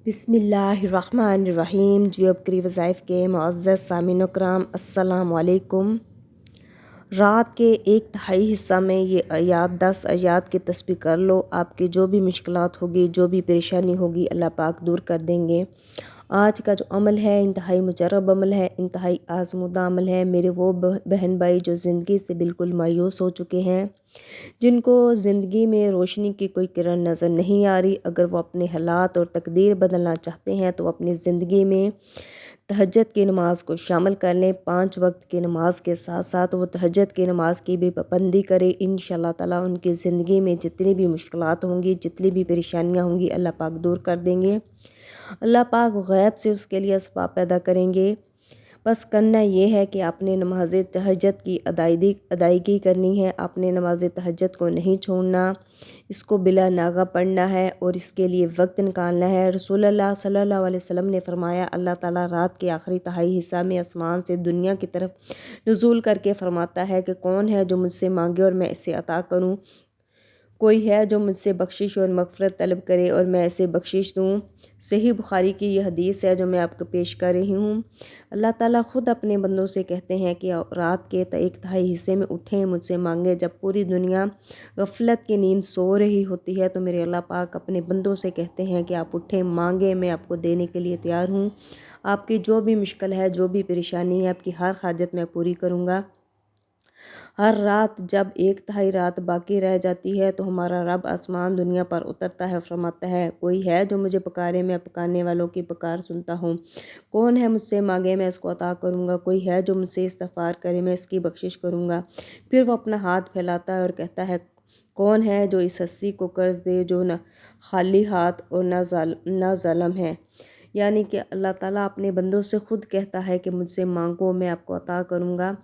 बिस्मिल्लाहिर्रहमानिर्रहीम। जियो बकरी वज़ाइफ के मुअज़्ज़ज़ सामीन करام, अस्सलामु अलैकुम। रात के एक तिहाई हिस्सा में ये आयात 10 आयात की तस्बीह कर लो। आपकी जो भी मुश्किलात होगी, जो भी परेशानी होगी, अल्लाह पाक दूर कर देंगे। आज का जो अमल है इंतहाई मुजर्रब अमल है, इंतहाई आज़मूदा अमल है। मेरे वो बहन भाई जो ज़िंदगी से बिल्कुल मायूस हो चुके हैं, जिनको ज़िंदगी में रोशनी की कोई किरण नज़र नहीं आ रही, अगर वो अपने हालात और तकदीर बदलना चाहते हैं तो अपनी ज़िंदगी में तहज्जुद की नमाज़ को शामिल कर लें। 5 वक्त की नमाज के साथ साथ वो तहज्जुद की नमाज़ की भी पाबंदी करें। इंशाअल्लाह ताला उनकी ज़िंदगी में जितनी भी मुश्किलात होंगी, जितनी भी परेशानियाँ होंगी, अल्लाह पाक दूर कर देंगे। अल्लाह पाक गैब से उसके लिए असबाब पैदा करेंगे। बस करना ये है कि आपने नमाज तहज्जुद की अदायगी करनी है। आपने नमाज तहज्जुद को नहीं छोड़ना, इसको बिला नागा पढ़ना है और इसके लिए वक्त निकालना है। रसूलुल्लाह सल्लल्लाहु अलैहि वसल्लम ने फरमाया, अल्लाह ताला रात के आखिरी तिहाई हिस्सा में आसमान से दुनिया की तरफ नुज़ूल करके फरमाता है कि कौन है जो मुझसे मांगे और मैं इसे अता करूँ। कोई है जो मुझसे बख्शिश और मग़फ़िरत तलब करे और मैं इसे बख्शिश दूँ। सही बुखारी की ये हदीस है जो मैं आपको पेश कर रही हूँ। अल्लाह ताला ख़ुद अपने बंदों से कहते हैं कि रात के एक तिहाई हिस्से में उठें, मुझसे मांगे। जब पूरी दुनिया गफलत की नींद सो रही होती है तो मेरे अल्लाह पाक अपने बंदों से कहते हैं कि आप उठें, मांगे, मैं आपको देने के लिए तैयार हूँ। आपकी जो भी मुश्किल है, जो भी परेशानी है, आपकी हर हाजत मैं पूरी करूँगा। हर रात जब एक तिहाई रात बाकी रह जाती है तो हमारा रब आसमान दुनिया पर उतरता है, फरमाता है, कोई है जो मुझे पुकारे, मैं पुकारने वालों की पुकार सुनता हूँ। कौन है मुझसे मांगे, मैं इसको अता करूँगा। कोई है जो मुझसे इस्तग़फ़ार करे, मैं इसकी बख्शिश करूँगा। फिर वो अपना हाथ फैलाता है और कहता है, कौन है जो इस हस्ती को कर्ज दे जो न खाली हाथ और न ज़ालिम है। यानी कि अल्लाह ताला अपने बंदों से ख़ुद कहता है कि मुझसे मांगो, मैं आपको अता करूँगा।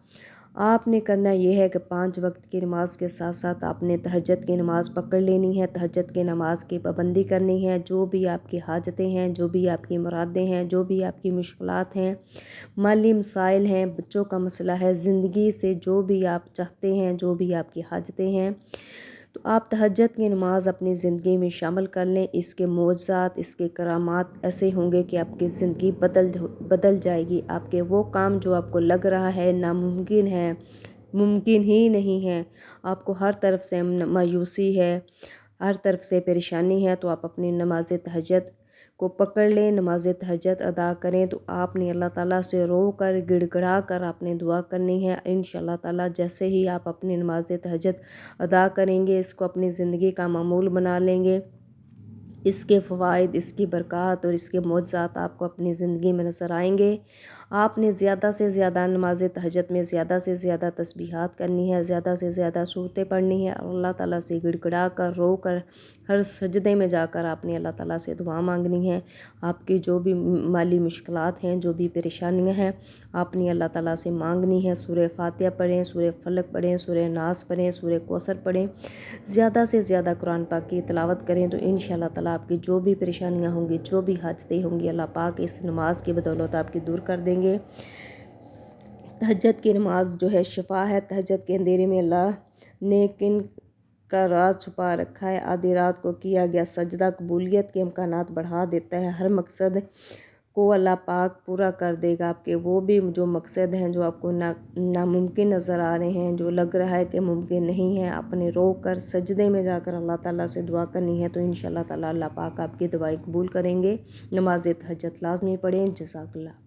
आपने करना ये है कि 5 वक्त की नमाज के साथ साथ आपने तहज्जुद की नमाज़ पकड़ लेनी है। तहज्जुद की नमाज की पाबंदी करनी है। जो भी आपकी हाजतें हैं, जो भी आपकी मुरादें हैं, जो भी आपकी मुश्किलात हैं, माली मसाइल हैं, बच्चों का मसला है, ज़िंदगी से जो भी आप चाहते हैं, जो भी आपकी हाजतें हैं, तो आप तहज्जुद की नमाज़ अपनी ज़िंदगी में शामिल कर लें। इसके मोअज़्ज़ात, इसके करामात ऐसे होंगे कि आपकी ज़िंदगी बदल जाएगी। आपके वो काम जो आपको लग रहा है नामुमकिन है, मुमकिन ही नहीं है, आपको हर तरफ से मायूसी है, हर तरफ से परेशानी है, तो आप अपनी नमाज तहज्जुद को पकड़ लें, नमाज तहज्जुद अदा करें। तो आपने अल्लाह ताला से रो कर, गिड़गिड़ा कर आपने दुआ करनी है। इंशाअल्लाह ताला जैसे ही आप अपनी नमाज तहज्जुद अदा करेंगे, इसको अपनी ज़िंदगी का मामूल बना लेंगे, इसके फ़वाइद, इसकी बरक़ात और इसके मोअज़्ज़ात आपको अपनी ज़िंदगी में नज़र आएंगे। आपने ज़्यादा से ज़्यादा नमाज तहज्जुद में ज़्यादा से ज़्यादा तस्बीहात करनी है, ज़्यादा से ज़्यादा सूरतें पढ़नी है। अल्लाह ताला से गिड़गिड़ा कर, रो कर, हर सजदे में जाकर आपने अल्लाह ताला से दुआ मांगनी है। आपकी जो भी माली मुश्किलात हैं, जो भी परेशानियाँ हैं, आपने अल्लाह ताला से मांगनी है। सूरह फातिहा पढ़ें, सूरह फलक पढ़ें, सूरह नास पढ़ें, सूरह कौसर पढ़ें। ज़्यादा से ज़्यादा कुरान पाक की तिलावत करें तो इंशाअल्लाह ताला आपकी जो भी परेशानियाँ होंगी, जो भी हाजतें होंगी, अल्लाह पाक इस नमाज की बदौलत आपकी दूर कर देंगे। तहज्जुद की नमाज जो है शिफा है। तहज्जुद के अंधेरे में अल्लाह ने किन का राज छुपा रखा है। आधी रात को किया गया सजदा कबूलियत के इम्कानात बढ़ा देता है। हर मकसद को अल्लाह पाक पूरा कर देगा। आपके वो भी जो मकसद हैं जो आपको नामुमकिन नज़र आ रहे हैं, जो लग रहा है कि मुमकिन नहीं है, अपने रो कर सजदे में जाकर अल्लाह ताला से दुआ करनी है। तो इंशाअल्लाह ताला अल्लाह पाक आपकी दुआएं कबूल करेंगे। नमाज तहज्जुद लाज़मी पढ़ें। जज़ाकल्लाह।